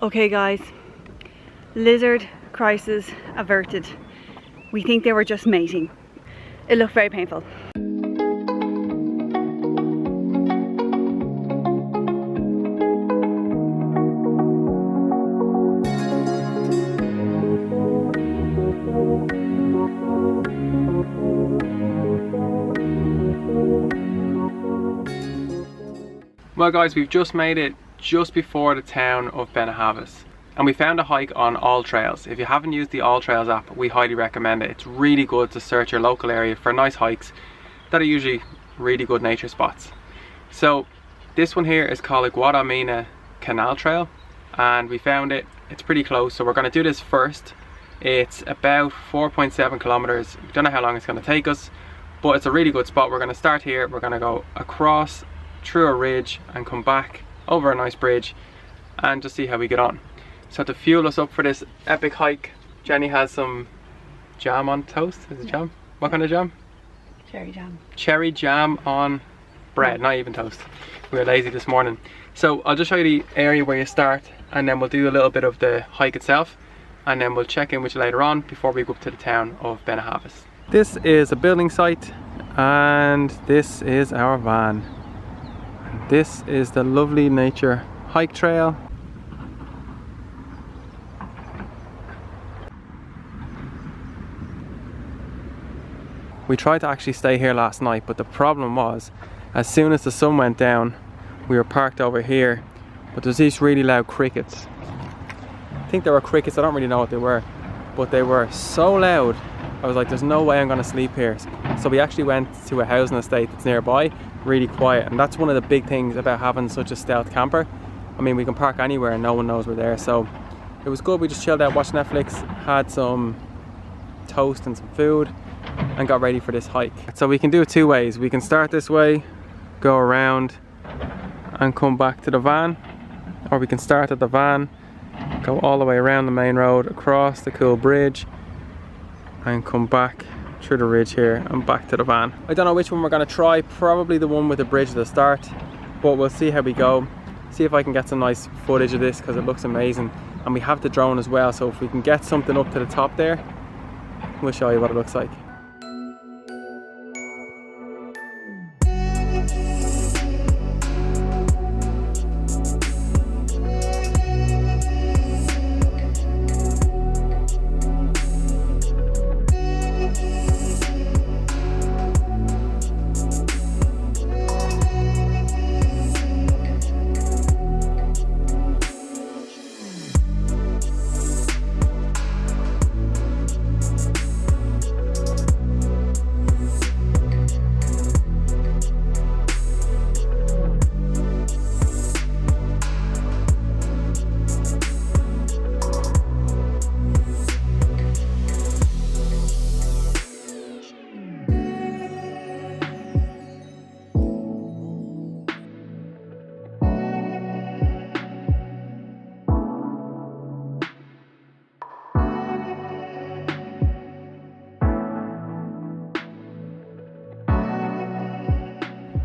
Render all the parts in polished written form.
Okay guys, lizard crisis averted. We think they were just mating. It looked very painful. Well guys, we've just made it just before the town of Benahavis, and we found a hike on All Trails. If you haven't used the All Trails app, we highly recommend it. It's really good to search your local area for nice hikes that are usually really good nature spots. So this one here is called Guadamina Canal Trail, and we found it. It's pretty close, so we're going to do this first. It's about 4.7 kilometers. We don't know how long it's going to take us, but it's a really good spot. We're going to start here. We're going to go across through a ridge and come back over a nice bridge and just see how we get on. So to fuel us up for this epic hike, Jenny has some jam on toast. Is it jam? What kind of jam? Cherry jam. Cherry jam on bread, not even toast. We were lazy this morning. So I'll just show you the area where you start, and then we'll do a little bit of the hike itself, and then we'll check in with you later on before we go up to the town of Benahavis. This is a building site, and this is our van. This is the lovely nature hike trail. We tried to actually stay here last night, but the problem was, as soon as the sun went down, we were parked over here, but there's these really loud crickets. I think they were crickets, I don't really know what they were, but they were so loud. I was like, there's no way I'm gonna sleep here. So we actually went to a housing estate that's nearby, really quiet, and that's one of the big things about having such a stealth camper. I mean, we can park anywhere and no one knows we're there, so it was good. We just chilled out, watched Netflix, had some toast and some food, and got ready for this hike. So we can do it two ways. We can start this way, go around and come back to the van, or we can start at the van, go all the way around the main road, across the cool bridge, and come back through the ridge here and back to the van. I don't know which one we're going to try, probably the one with the bridge at the start, but we'll see how we go. See if I can get some nice footage of this, because it looks amazing, and we have the drone as well, so if we can get something up to the top there, we'll show you what it looks like.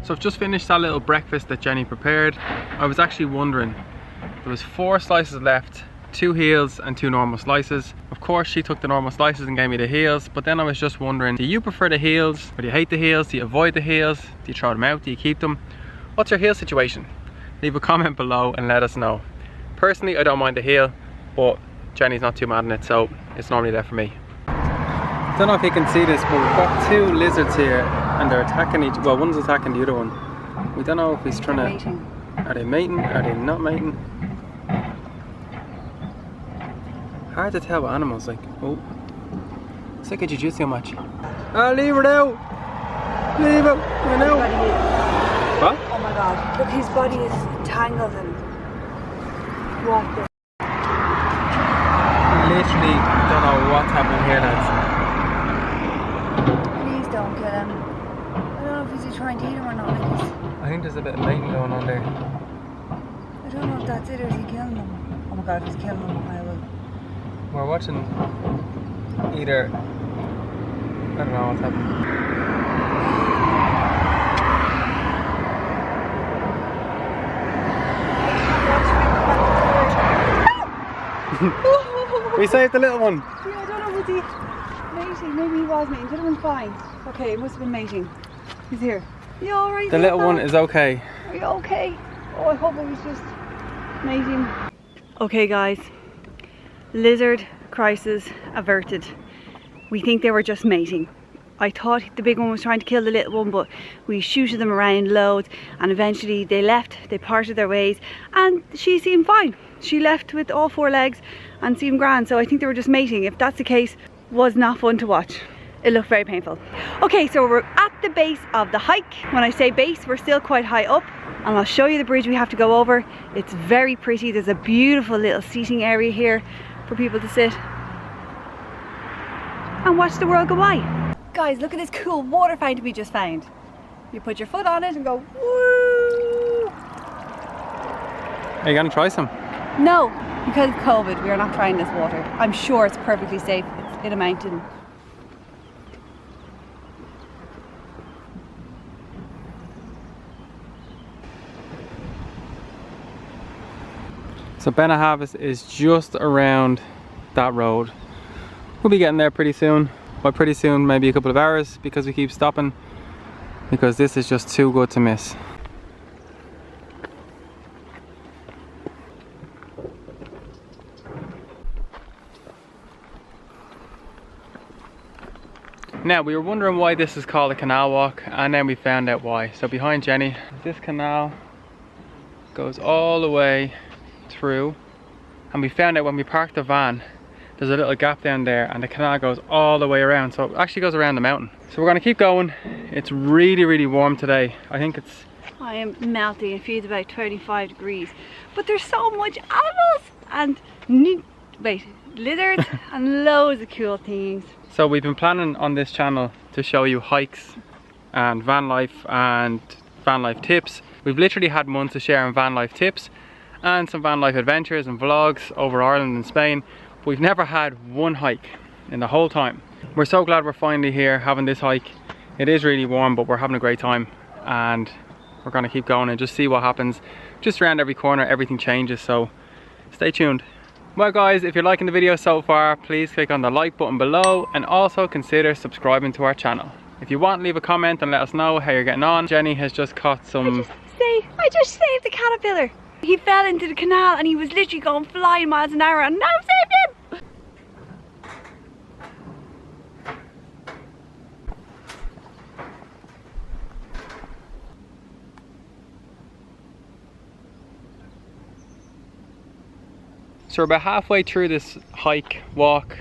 So I've just finished that little breakfast that Jenny prepared. I was actually wondering, there was 4 slices left, 2 heels and 2 normal slices. Of course she took the normal slices and gave me the heels, but then I was just wondering, do you prefer the heels, or do you hate the heels? Do you avoid the heels? Do you throw them out? Do you keep them? What's your heel situation? Leave a comment below and let us know. Personally, I don't mind the heel, but Jenny's not too mad on it, so it's normally there for me. I don't know if you can see this, but we've got 2 lizards here, and they're attacking each, well, one's attacking the other one. We don't know if he's trying to... Mating. Are they mating? Are they not mating? Hard to tell with animals, like, oh. It's like a jiu-jitsu match. Ah, leave it out! Leave it! I know! What? Oh my god, look, his body is tangled in what the... Literally don't know what's happening here, lads. Please don't kill him. I don't know if he's trying to eat him or not. Like I think there's a bit of mating going on there. I don't know if that's it or is he killing them. Oh my god, if he's killing them, I will. We're watching either... I don't know what's happening. We saved the little one. Yeah, I don't know, was he mating? Maybe he was mating. The little one's fine. Okay, it must have been mating. He's here. You alright? The little one is okay. Are you okay? Oh, I hope it was just mating. Okay guys, lizard crisis averted. We think they were just mating. I thought the big one was trying to kill the little one, but we shooted them around loads and eventually they left, they parted their ways and she seemed fine. She left with all 4 legs and seemed grand, so I think they were just mating. If that's the case, was not fun to watch. It looked very painful. Okay, so we're at the base of the hike. When I say base, we're still quite high up and I'll show you the bridge we have to go over. It's very pretty. There's a beautiful little seating area here for people to sit and watch the world go by. Guys, look at this cool water fountain we just found. You put your foot on it and go woo! Are you gonna try some? No, because of COVID, we are not trying this water. I'm sure it's perfectly safe. It's in a mountain. So Benahavis is just around that road. We'll be getting there pretty soon. By pretty soon, maybe a couple of hours, because we keep stopping, because this is just too good to miss. Now, we were wondering why this is called a canal walk, and then we found out why. So behind Jenny, this canal goes all the way through, and we found out when we parked the van, there's a little gap down there and the canal goes all the way around, so it actually goes around the mountain. So we're going to keep going. It's really warm today. I think it's... I am melting. It feels about 25 degrees, but there's so much animals and lizards and loads of cool things. So we've been planning on this channel to show you hikes and van life and van life tips. We've literally had months of sharing van life tips and some van life adventures and vlogs over Ireland and Spain. We've never had one hike in the whole time. We're so glad we're finally here having this hike. It is really warm, but we're having a great time and we're gonna keep going and just see what happens. Just around every corner, everything changes, so stay tuned. Well guys, if you're liking the video so far, please click on the like button below and also consider subscribing to our channel. If you want, leave a comment and let us know how you're getting on. Jenny has just caught some... I just saved the caterpillar. He fell into the canal and he was literally going flying miles an hour and now I've saved him! So we're about halfway through this hike, walk,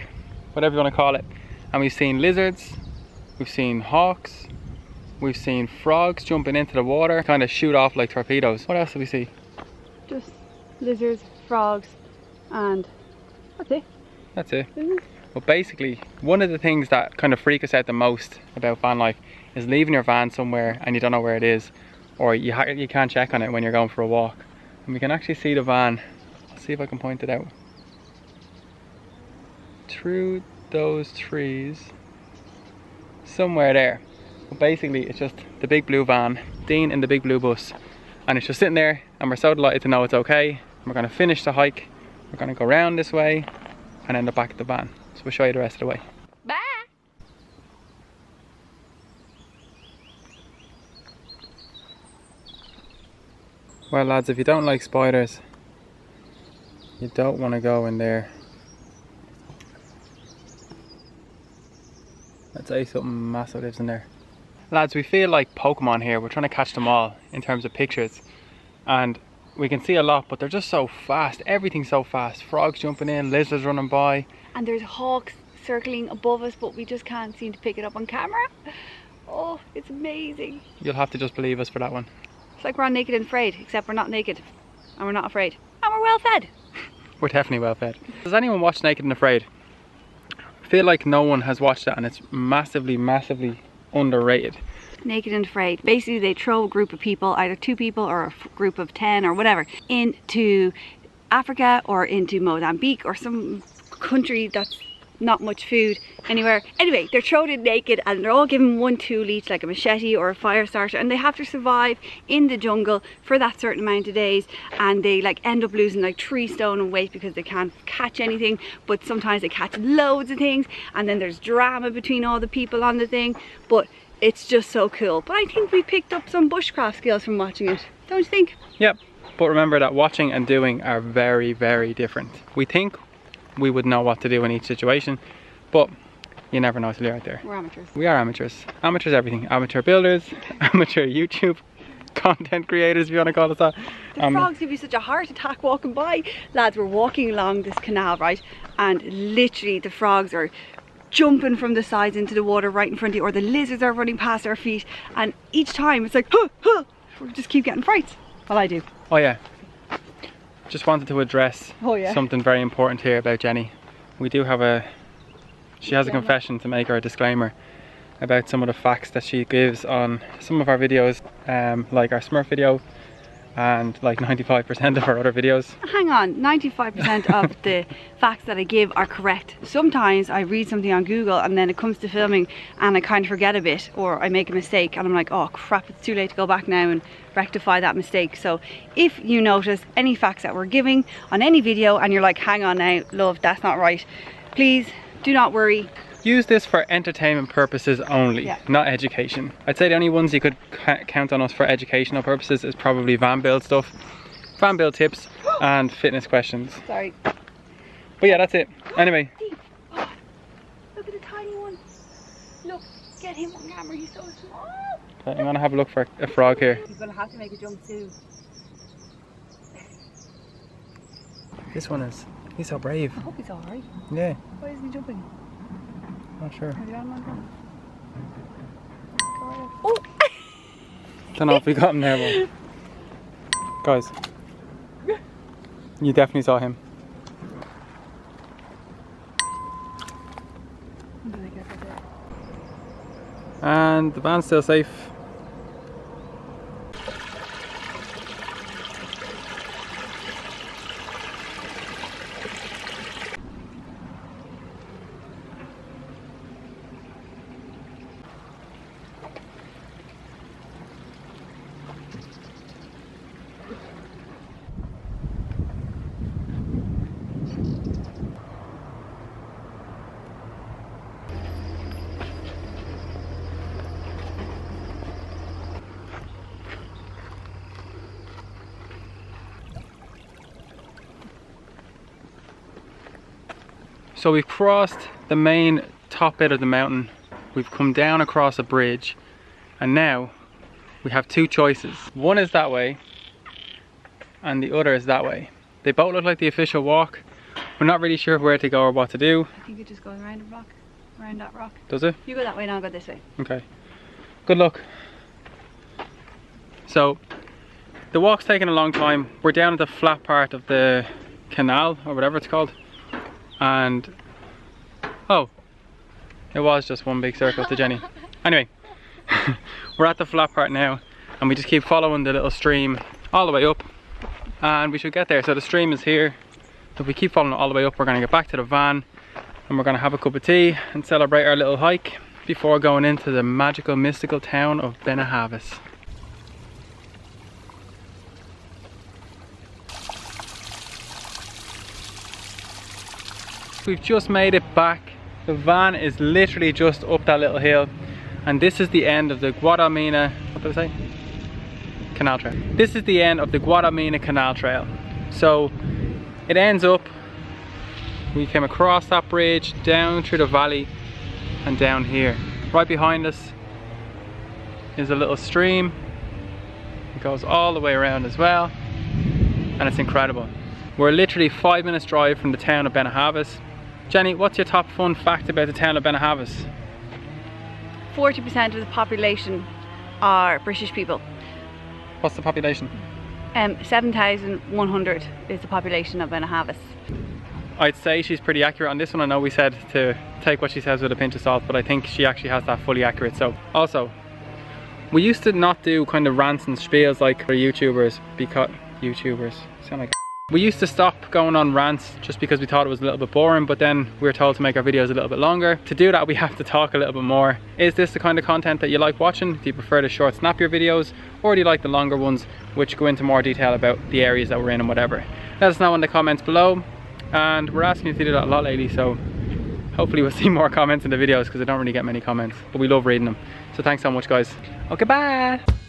whatever you want to call it, and we've seen lizards, we've seen hawks, we've seen frogs jumping into the water, kind of shoot off like torpedoes. What else do we see? Just lizards, frogs, and that's it. That's it. But basically, one of the things that kind of freak us out the most about van life is leaving your van somewhere and you don't know where it is, or you can't check on it when you're going for a walk. And we can actually see the van. See if I can point it out. Through those trees, somewhere there. But basically it's just the big blue van, Dean in the big blue bus, and it's just sitting there and we're so delighted to know it's okay. And we're going to finish the hike, we're going to go around this way and end up back at the van. So we'll show you the rest of the way. Bye! Well lads, if you don't like spiders, you don't want to go in there. I'd say something massive lives in there. Lads, we feel like Pokemon here. We're trying to catch them all in terms of pictures. And we can see a lot, but they're just so fast. Everything's so fast. Frogs jumping in, lizards running by. And there's hawks circling above us, but we just can't seem to pick it up on camera. Oh, it's amazing. You'll have to just believe us for that one. It's like we're on Naked and Afraid, except we're not naked. And we're not afraid. And we're well fed. We're definitely well fed. Has anyone watched Naked and Afraid? I feel like no one has watched that and it's massively underrated. Naked and Afraid. Basically they throw a group of people, either 2 people or a group of 10 or whatever, into Africa or into Mozambique or some country that's not much food anywhere. Anyway, they're thrown in naked and they're all given one tool each, like a machete or a fire starter, and they have to survive in the jungle for that certain amount of days, and they like end up losing like 3 stone in weight because they can't catch anything, but sometimes they catch loads of things, and then there's drama between all the people on the thing, but it's just so cool. But I think we picked up some bushcraft skills from watching it, don't you think? Yep, but remember that watching and doing are very, very different. We think we would know what to do in each situation, but you never know till you're out there. We're amateurs. We are amateurs. Amateurs everything. Amateur builders, amateur YouTube content creators, if you want to call us that. The frogs give you such a heart attack walking by. Lads, we're walking along this canal, right? And literally the frogs are jumping from the sides into the water right in front of you, or the lizards are running past our feet, and each time it's like, huh, huh, we just keep getting frights. Well, I do. Oh yeah. Just wanted to address something very important here about Jenny. We do have she has a confession to make, or a disclaimer about some of the facts that she gives on some of our videos, like our Smurf video and like 95% of our other videos. Hang on, 95% of the facts that I give are correct. Sometimes I read something on Google and then it comes to filming and I kind of forget a bit, or I make a mistake and I'm like, oh crap, it's too late to go back now and rectify that mistake. So if you notice any facts that we're giving on any video and you're like, hang on now, love, that's not right, please do not worry. Use this for entertainment purposes only, not education. I'd say the only ones you could count on us for educational purposes is probably van build stuff, van build tips and fitness questions. Sorry. But yeah, that's it. Anyway. Oh, look at the tiny one. Look, get him on camera, he's so small. I'm gonna have a look for a frog here. He's gonna have to make a jump too. This one is, he's so brave. I hope he's alright. Yeah. Why isn't he jumping? Not sure. Oh! Don't know if we got him there, but guys, you definitely saw him. And the van's still safe. So we've crossed the main top bit of the mountain, we've come down across a bridge, and now we have 2 choices. One is that way and the other is that way. They both look like the official walk. We're not really sure where to go or what to do. I think it just goes around the rock, around that rock. Does it? You go that way and I'll go this way. Okay. Good luck. So the walk's taking a long time. We're down at the flat part of the canal or whatever it's called. And oh, it was just one big circle to Jenny. Anyway, we're at the flat part now and we just keep following the little stream all the way up and we should get there. So the stream is here. If we keep following it all the way up, we're going to get back to the van and we're going to have a cup of tea and celebrate our little hike before going into the magical, mystical town of Benahavis. We've just made it back. The van is literally just up that little hill and this is the end of the Guadalmina, what did I say? Canal Trail. This is the end of the Guadalmina Canal Trail. So it ends up, we came across that bridge, down through the valley and down here. Right behind us is a little stream. It goes all the way around as well and it's incredible. We're literally 5 minutes drive from the town of Benahavis. Jenny, what's your top fun fact about the town of Benahavis? 40% of the population are British people. What's the population? 7,100 is the population of Benahavis. I'd say she's pretty accurate on this one. I know we said to take what she says with a pinch of salt, but I think she actually has that fully accurate. So also, we used to not do kind of rants and spiels like for YouTubers, because YouTubers sound like We used to stop going on rants just because we thought it was a little bit boring, but then we were told to make our videos a little bit longer. To do that, we have to talk a little bit more. Is this the kind of content that you like watching? Do you prefer the short snappier videos, or do you like the longer ones which go into more detail about the areas that we're in and whatever? Let us know in the comments below, and we're asking you to do that a lot lately, so hopefully we'll see more comments in the videos because I don't really get many comments, but we love reading them. So thanks so much, guys. Okay, bye!